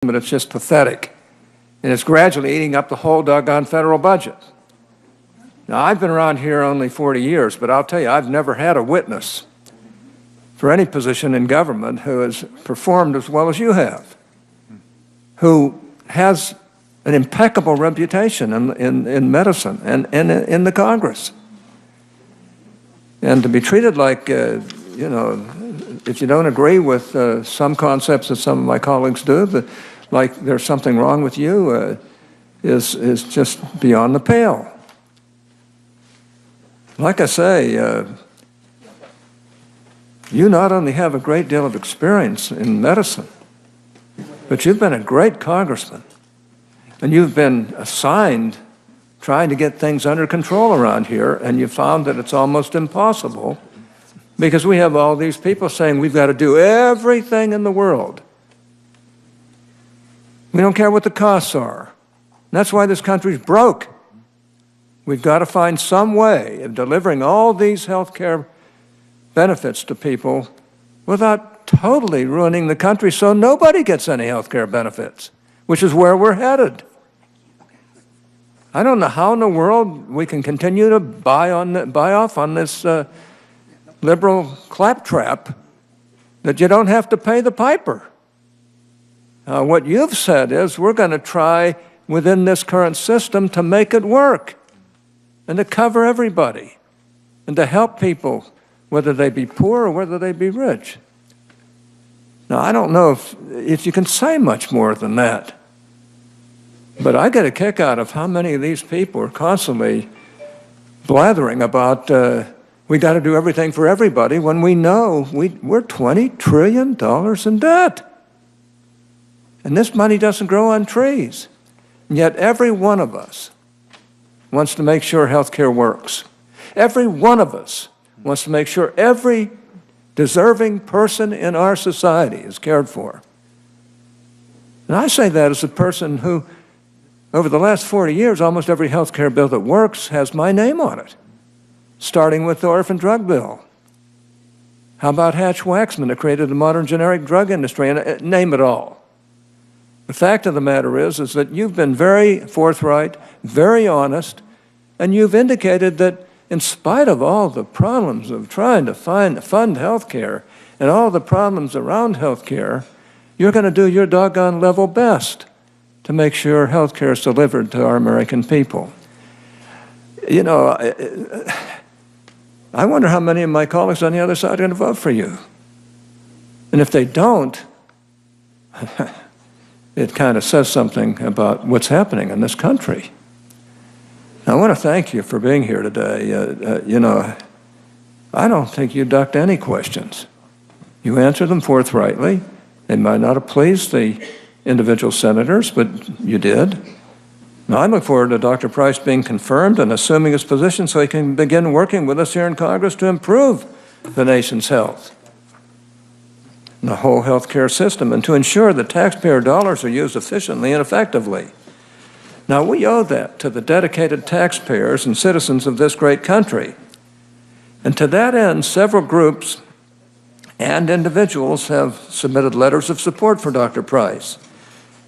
but it's just pathetic. And it's gradually eating up the whole doggone federal budget. Now, I've been around here only 40 years, but I'll tell you, I've never had a witness for any position in government who has performed as well as you have, who has an impeccable reputation in medicine and in the Congress. And to be treated like, you know, if you don't agree with some concepts that some of my colleagues do, but like there's something wrong with you, is just beyond the pale. Like I say, you not only have a great deal of experience in medicine, but you've been a great congressman, and you've been assigned trying to get things under control around here, and you found that it's almost impossible because we have all these people saying we've got to do everything in the world. We don't care what the costs are. And that's why this country's broke. We've got to find some way of delivering all these health care benefits to people without totally ruining the country so nobody gets any health care benefits, which is where we're headed. I don't know how in the world we can continue to buy off on this liberal claptrap that you don't have to pay the piper. What you've said is we're going to try within this current system to make it work and to cover everybody and to help people, whether they be poor or whether they be rich. Now, I don't know if you can say much more than that, but I get a kick out of how many of these people are constantly blathering about we got to do everything for everybody when we know we're $20 trillion in debt. And this money doesn't grow on trees. And yet every one of us wants to make sure health care works. Every one of us wants to make sure every deserving person in our society is cared for. And I say that as a person who, over the last 40 years, almost every health care bill that works has my name on it, starting with the orphan drug bill. How about Hatch-Waxman that created the modern generic drug industry, and name it all. The fact of the matter is that you've been very forthright, very honest, and you've indicated that in spite of all the problems of trying to fund health care and all the problems around health care, you're going to do your doggone level best to make sure health care is delivered to our American people. You know, I wonder how many of my colleagues on the other side are going to vote for you. And if they don't, it kind of says something about what's happening in this country. I want to thank you for being here today. You know, I don't think you ducked any questions. You answered them forthrightly. They might not have pleased the individual senators, but you did. Now, I look forward to Dr. Price being confirmed and assuming his position so he can begin working with us here in Congress to improve the nation's health, the whole health care system, and to ensure that taxpayer dollars are used efficiently and effectively. Now, we owe that to the dedicated taxpayers and citizens of this great country. And to that end, several groups and individuals have submitted letters of support for Dr. Price.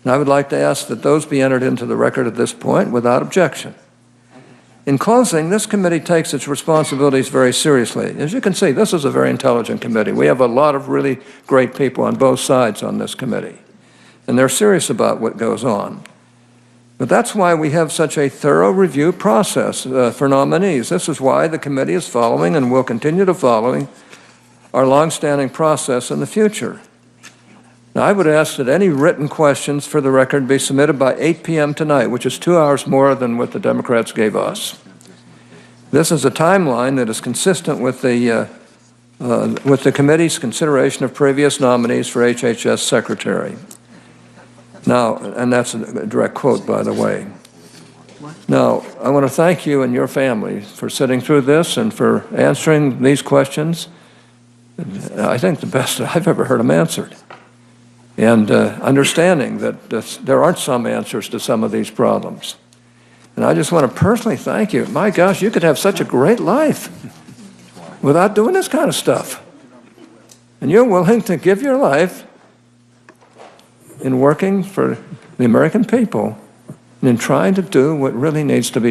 And I would like to ask that those be entered into the record at this point without objection. In closing, this committee takes its responsibilities very seriously. As you can see, this is a very intelligent committee. We have a lot of really great people on both sides on this committee, and they're serious about what goes on. But that's why we have such a thorough review process for nominees. This is why the committee is following and will continue to follow our longstanding process in the future. Now, I would ask that any written questions for the record be submitted by 8 p.m. tonight, which is 2 hours more than what the Democrats gave us. This is a timeline that is consistent with the committee's consideration of previous nominees for HHS Secretary. Now, and that's a direct quote, by the way. Now, I want to thank you and your family for sitting through this and for answering these questions. I think the best I've ever heard them answered. And understanding that there aren't some answers to some of these problems. And I just want to personally thank you. My gosh, you could have such a great life without doing this kind of stuff. And you're willing to give your life in working for the American people and in trying to do what really needs to be